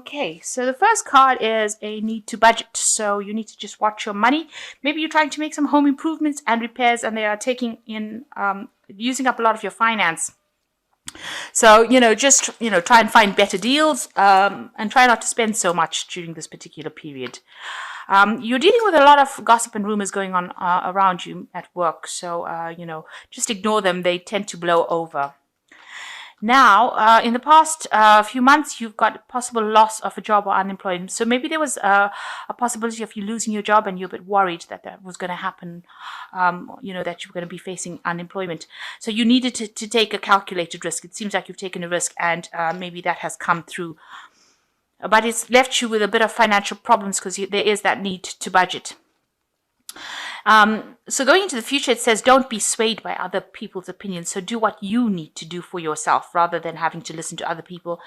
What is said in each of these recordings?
Okay, so the first card is a need to budget. So you need to just watch your money. Maybe you're trying to make some home improvements and repairs, and they are taking in, using up a lot of your finance. So, just, try and find better deals, and try not to spend so much during this particular period. You're dealing with a lot of gossip and rumors going on around you at work. So, just ignore them. They tend to blow over. Now, in the past few months, you've got possible loss of a job or unemployment. So maybe there was a possibility of you losing your job and you're a bit worried that was going to happen, that you're going to be facing unemployment. So you needed to take a calculated risk. It seems like you've taken a risk, and maybe that has come through. But it's left you with a bit of financial problems because there is that need to budget. So going into the future, it says don't be swayed by other people's opinions. So do what you need to do for yourself rather than having to listen to other people.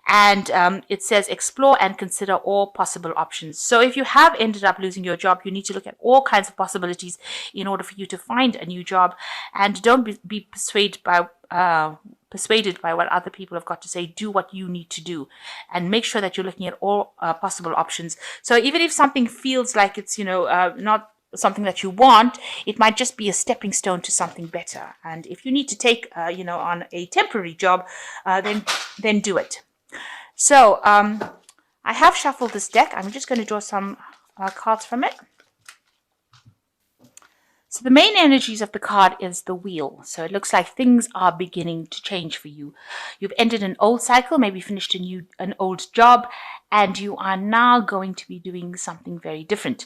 And it says explore and consider all possible options. So if you have ended up losing your job, you need to look at all kinds of possibilities in order for you to find a new job. And don't be persuaded by what other people have got to say. Do what you need to do and make sure that you're looking at all possible options. So even if something feels like it's, not something that you want, it might just be a stepping stone to something better. And if you need to take, on a temporary job, then do it. So I have shuffled this deck. I'm just going to draw some cards from it. So the main energies of the card is the wheel. So it looks like things are beginning to change for you. You've ended an old cycle, maybe finished an old job, and you are now going to be doing something very different.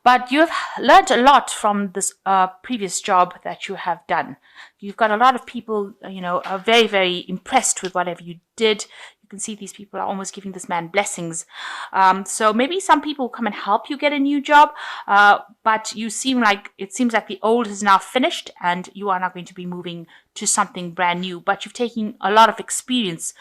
But you have learned a lot from this previous job that you have done. You've got a lot of people, are very, very impressed with whatever you did. You can see these people are almost giving this man blessings. So maybe some people come and help you get a new job, but it seems like the old is now finished and you are now going to be moving to something brand new. But you've taken a lot of experience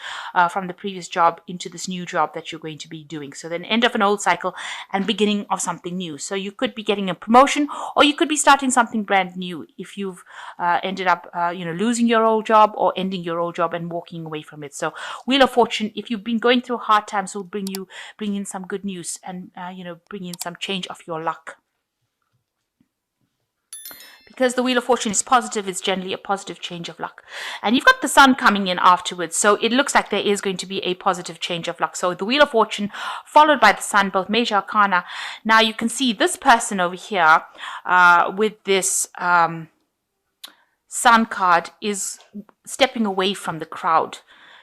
from the previous job into this new job that you're going to be doing. So then end of an old cycle and beginning of something new. So you could be getting a promotion, or you could be starting something brand new if you've ended up losing your old job or ending your old job and walking away from it. So Wheel of Fortune, if you've been going through hard times, will bring in some good news and bring in some change of your luck. Because the Wheel of Fortune is positive, it's generally a positive change of luck. And you've got the Sun coming in afterwards, so it looks like there is going to be a positive change of luck. So the Wheel of Fortune followed by the Sun, both major arcana. Now you can see this person over here with this Sun card is stepping away from the crowd.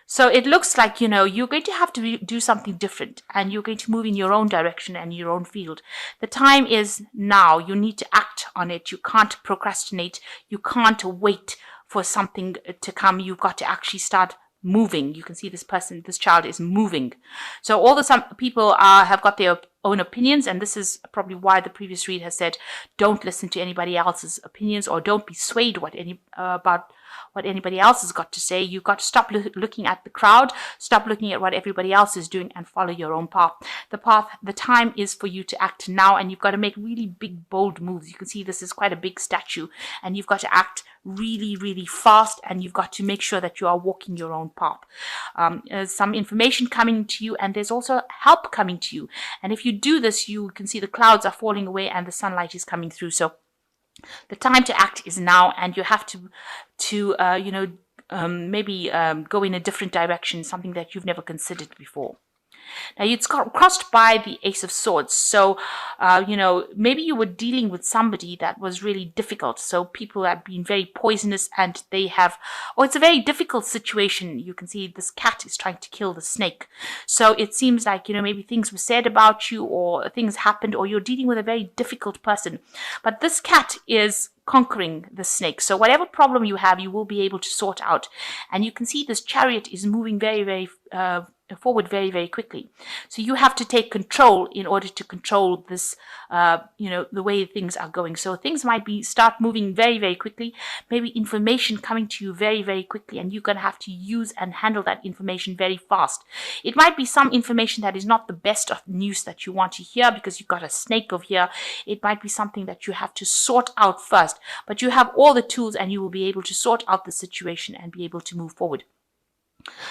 So it looks like, you're going to have to do something different and you're going to move in your own direction and your own field. The time is now. You need to act on it. You can't procrastinate. You can't wait for something to come. You've got to actually start moving. You can see this child is moving. So some people have got their own opinions, and this is probably why the previous read has said don't listen to anybody else's opinions, or don't be swayed about what anybody else has got to say. You've got to stop looking at the crowd, stop looking at what everybody else is doing, and follow your own path. The time is for you to act now, and you've got to make really big, bold moves. You can see this is quite a big statue, and you've got to act really, really fast, and you've got to make sure that you are walking your own path. There's some information coming to you, and there's also help coming to you. And if you do this, you can see the clouds are falling away and the sunlight is coming through. So the time to act is now, and you have to maybe go in a different direction, something that you've never considered before. Now, it's crossed by the Ace of Swords. So, maybe you were dealing with somebody that was really difficult. So people have been very poisonous and it's a very difficult situation. You can see this cat is trying to kill the snake. So it seems like, maybe things were said about you or things happened, or you're dealing with a very difficult person. But this cat is conquering the snake. So whatever problem you have, you will be able to sort out. And you can see this chariot is moving very, very forward very, very quickly. So you have to take control in order to control this, the way things are going. So things might start moving very, very quickly, maybe information coming to you very, very quickly, and you're going to have to use and handle that information very fast. It might be some information that is not the best of news that you want to hear because you've got a snake over here. It might be something that you have to sort out first, but you have all the tools and you will be able to sort out the situation and be able to move forward.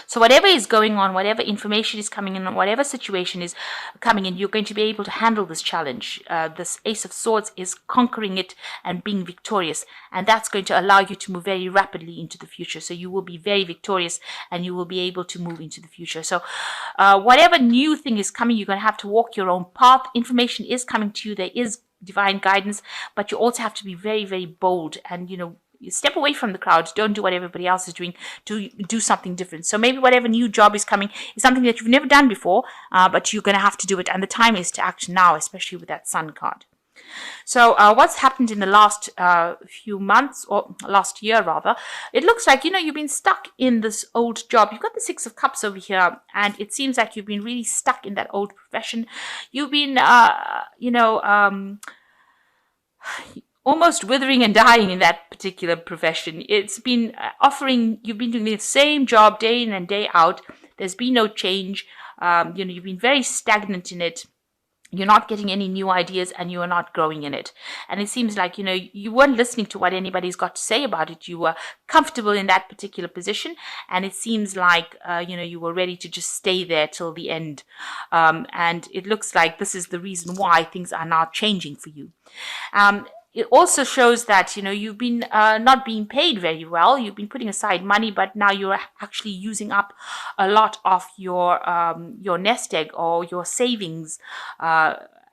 So whatever is going on, whatever information is coming in, whatever situation is coming in, you're going to be able to handle this challenge. This Ace of Swords is conquering it and being victorious. And that's going to allow you to move very rapidly into the future. So you will be very victorious and you will be able to move into the future. So whatever new thing is coming, you're going to have to walk your own path. Information is coming to you. There is divine guidance, but you also have to be very, very bold and, you step away from the crowd. Don't do what everybody else is doing. Do something different. So maybe whatever new job is coming is something that you've never done before, but you're going to have to do it. And the time is to act now, especially with that Sun card. So what's happened in the last few months, or last year rather, it looks like, you've been stuck in this old job. You've got the Six of Cups over here, and it seems like you've been really stuck in that old profession. You've been, almost withering and dying in that particular profession. It's been you've been doing the same job day in and day out. There's been no change. You've been very stagnant in it. You're not getting any new ideas and you are not growing in it. And it seems like, you weren't listening to what anybody's got to say about it. You were comfortable in that particular position. And it seems like, you were ready to just stay there till the end. And it looks like this is the reason why things are now changing for you. It also shows that, you've been not being paid very well. You've been putting aside money, but now you're actually using up a lot of your nest egg or your savings,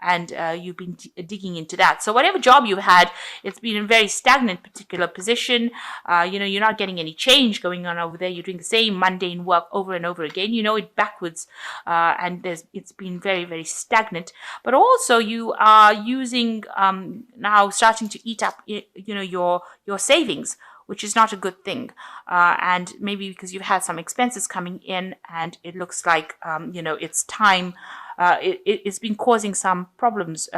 and you've been digging into that. So whatever job you had, it's been in a very stagnant particular position. You're not getting any change going on over there. You're doing the same mundane work over and over again. You know it backwards, and it's been very, very stagnant. But also you are using now starting to eat up, your savings, which is not a good thing. And maybe because you've had some expenses coming in and it looks like, it's time. It's been causing some problems.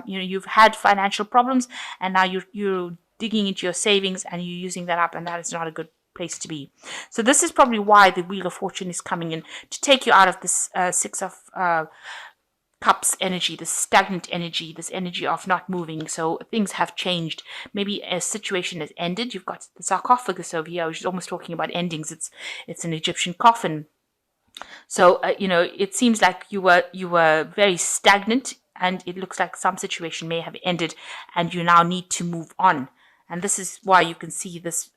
You've had financial problems and now you're digging into your savings and you're using that up, and that is not a good place to be. So this is probably why the Wheel of Fortune is coming in to take you out of this Six of Cups energy, this stagnant energy, this energy of not moving. So things have changed. Maybe a situation has ended. You've got the sarcophagus over here, which is almost talking about endings. It's an Egyptian coffin. So it seems like you were very stagnant, and it looks like some situation may have ended, and you now need to move on. And this is why you can see this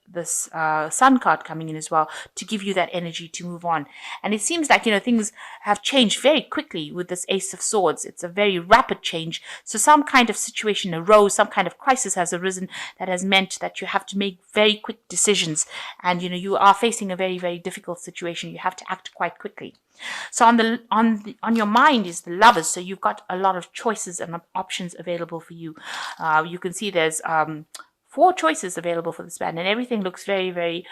Sun card coming in as well, to give you that energy to move on. And it seems like, things have changed very quickly with this Ace of Swords. It's a very rapid change. So some kind of situation arose, some kind of crisis has arisen that has meant that you have to make very quick decisions. And, you are facing a very, very difficult situation. You have to act quite quickly. So on your mind is the Lovers. So you've got a lot of choices and options available for you. You can see there's 4 choices available for this band, and everything looks very, very,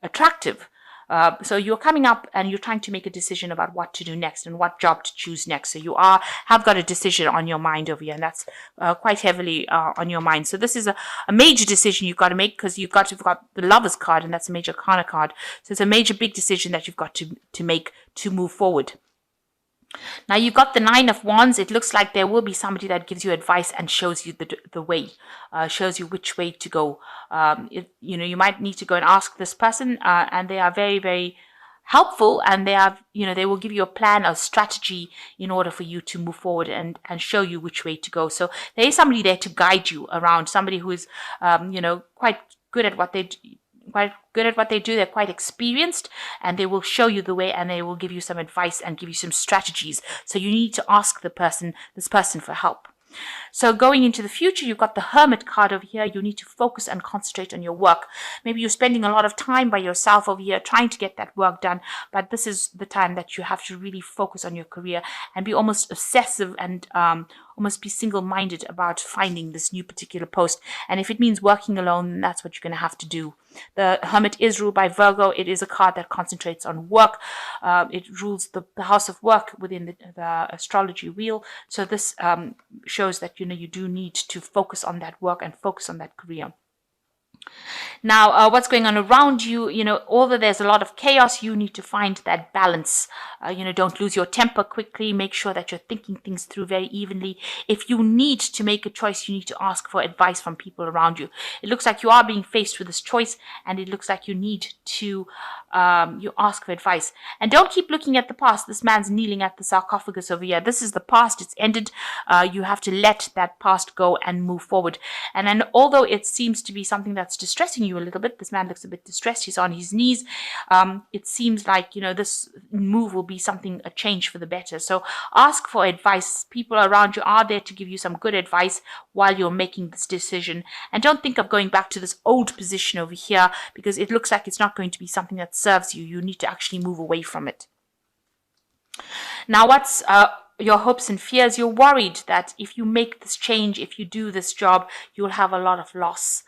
attractive. So you're coming up and you're trying to make a decision about what to do next and what job to choose next. So you have got a decision on your mind over here, and that's quite heavily on your mind. So this is a major decision you've got to make, because you've got the Lovers card, and that's a major Arcana card. So it's a major big decision that you've got to make to move forward. Now you've got the Nine of Wands. It looks like there will be somebody that gives you advice and shows you the way, shows you which way to go. You might need to go and ask this person, and they are very, very helpful, and they will give you a plan, a strategy in order for you to move forward and show you which way to go. So there is somebody there to guide you around, somebody who is, quite good at what they do. They're quite experienced, and they will show you the way, and they will give you some advice and give you some strategies. So you need to ask this person for help. So going into the future, you've got the Hermit card over here. You need to focus and concentrate on your work. Maybe you're spending a lot of time by yourself over here trying to get that work done, but this is the time that you have to really focus on your career and be almost obsessive and almost be single-minded about finding this new particular post. And if it means working alone, that's what you're going to have to do. The Hermit is ruled by Virgo. It is a card that concentrates on work. It rules the house of work within the astrology wheel. So this shows that you do need to focus on that work and focus on that career. Now, what's going on around you, although there's a lot of chaos, you need to find that balance. Don't lose your temper quickly. Make sure that you're thinking things through very evenly. If you need to make a choice, you need to ask for advice from people around you. It looks like you are being faced with this choice, and it looks like you need to you ask for advice. And don't keep looking at the past. This man's kneeling at the sarcophagus over here. This is the past. It's ended. You have to let that past go and move forward. And then, although it seems to be something that's distressing you a little bit, this man looks a bit distressed. He's on his knees. It seems like, this move will be something, a change for the better. So ask for advice. People around you are there to give you some good advice while you're making this decision. And don't think of going back to this old position over here, because it looks like it's not going to be something that serves you. You need to actually move away from it. Now, what's your hopes and fears? You're worried that if you make this change, if you do this job, you'll have a lot of loss.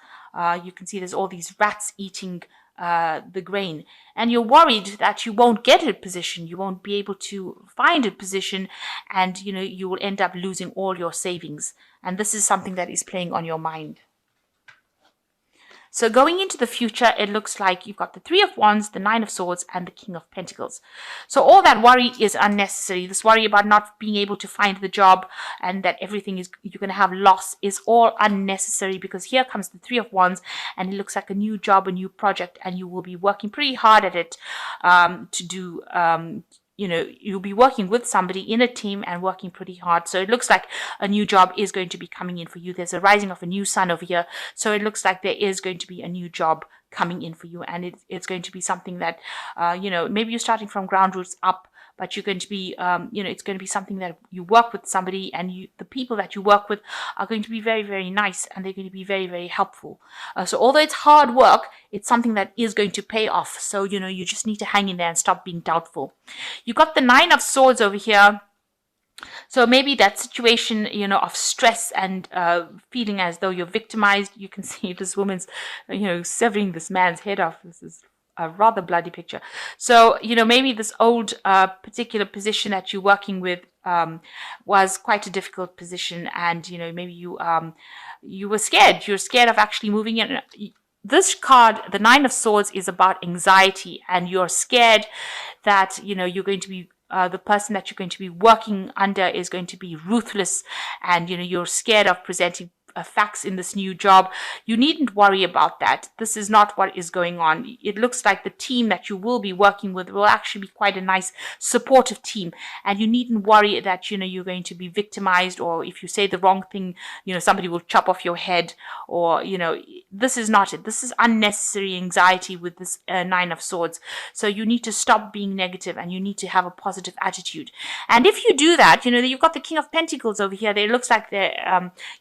You can see there's all these rats eating the grain, and you're worried that you won't get a position, you won't be able to find a position, and you will end up losing all your savings. And this is something that is playing on your mind. So going into the future, it looks like you've got the Three of Wands, the Nine of Swords, and the King of Pentacles. So all that worry is unnecessary. This worry about not being able to find the job and that everything is, you're going to have loss, is all unnecessary, because here comes the Three of Wands, and it looks like a new job, a new project, and you will be working pretty hard at it to do you'll be working with somebody in a team and working pretty hard. So it looks like a new job is going to be coming in for you. There's a rising of a new sun over here. So it looks like there is going to be a new job coming in for you. And it's going to be something that, maybe you're starting from ground roots up, but you're going to be, it's going to be something that you work with somebody, and the people that you work with are going to be very, very nice, and they're going to be very, very helpful. So although it's hard work, it's something that is going to pay off. So, you just need to hang in there and stop being doubtful. You got the Nine of Swords over here. So maybe that situation, of stress and feeling as though you're victimized. You can see this woman's, severing this man's head off. This is a rather bloody picture. So, maybe this old particular position that you're working with was quite a difficult position, and, maybe you were scared. You're scared of actually moving in. This card, the Nine of Swords, is about anxiety, and you're scared that, you're going to be the person that you're going to be working under is going to be ruthless, and, you're scared of presenting facts in this new job. You needn't worry about that. This is not what is going on. It looks like the team that you will be working with will actually be quite a nice supportive team, and you needn't worry that you're going to be victimized, or if you say the wrong thing, somebody will chop off your head, or this is not it. This is unnecessary anxiety with this Nine of Swords. So you need to stop being negative, and you need to have a positive attitude. And if you do that, you've got the King of Pentacles over here. It looks like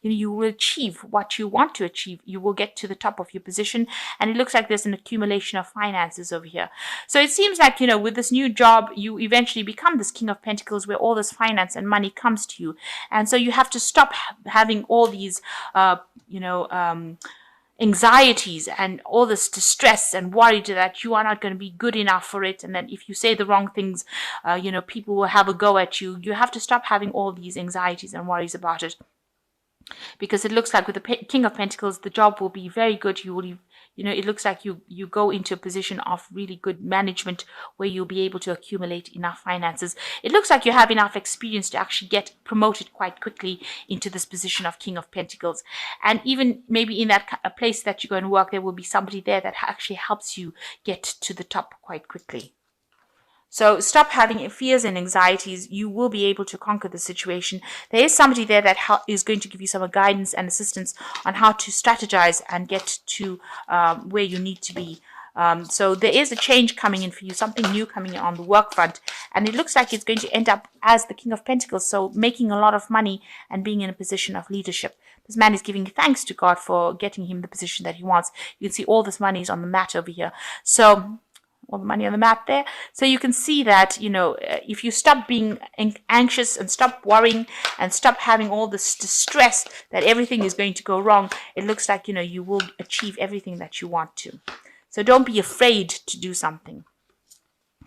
you will achieve what you want to achieve. You will get to the top of your position, and it looks like there's an accumulation of finances over here. So it seems like, with this new job, you eventually become this King of Pentacles, where all this finance and money comes to you. And so you have to stop having all these, anxieties and all this distress and worry that you are not going to be good enough for it, and that if you say the wrong things, people will have a go at you. You have to stop having all these anxieties and worries about it, because it looks like with the King of Pentacles, the job will be very good. You will, it looks like you go into a position of really good management, where you'll be able to accumulate enough finances. It looks like you have enough experience to actually get promoted quite quickly into this position of King of Pentacles. And even maybe in that place that you're going to work, there will be somebody there that actually helps you get to the top quite quickly. So stop having fears and anxieties. You will be able to conquer the situation. There is somebody there that is going to give you some guidance and assistance on how to strategize and get to where you need to be. So there is a change coming in for you, something new coming in on the work front. And it looks like it's going to end up as the King of Pentacles, so making a lot of money and being in a position of leadership. This man is giving thanks to God for getting him the position that he wants. You can see all this money is on the mat over here. So all the money on the map there. So you can see that, if you stop being anxious and stop worrying and stop having all this distress that everything is going to go wrong, it looks like, you will achieve everything that you want to. So don't be afraid to do something.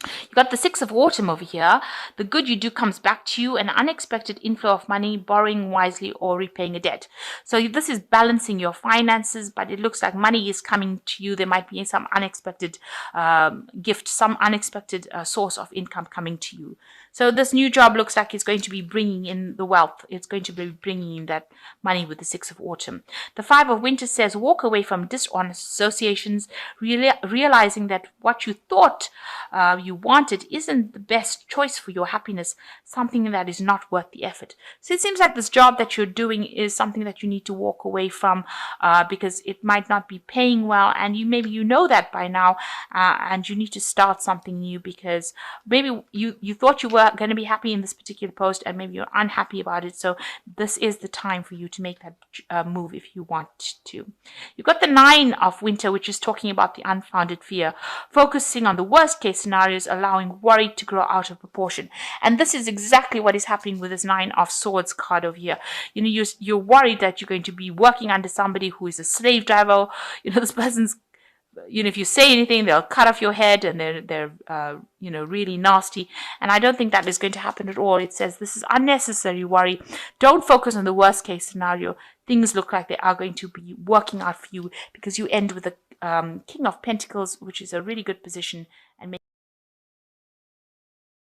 You got the Six of Autumn over here. The good you do comes back to you, an unexpected inflow of money, borrowing wisely or repaying a debt. So this is balancing your finances, but it looks like money is coming to you. There might be some unexpected gift, some unexpected source of income coming to you. So this new job looks like it's going to be bringing in the wealth. It's going to be bringing in that money with the Six of Autumn. The Five of Winter says walk away from dishonest associations, realizing that what you thought you wanted isn't the best choice for your happiness, something that is not worth the effort. So it seems like this job that you're doing is something that you need to walk away from because it might not be paying well, and maybe you know that by now, and you need to start something new because maybe you thought you were going to be happy in this particular post and maybe you're unhappy about it. So this is the time for you to make that move if you want to. You've got the Nine of Winter, which is talking about the unfounded fear, focusing on the worst case scenarios, allowing worry to grow out of proportion. And this is exactly what is happening with this Nine of Swords card over here. You're worried that you're going to be working under somebody who is a slave driver. This person's, if you say anything, they'll cut off your head, and they're really nasty. And I don't think that is going to happen at all. It says this is unnecessary worry. Don't focus on the worst case scenario. Things look like they are going to be working out for you because you end with the King of Pentacles, which is a really good position, and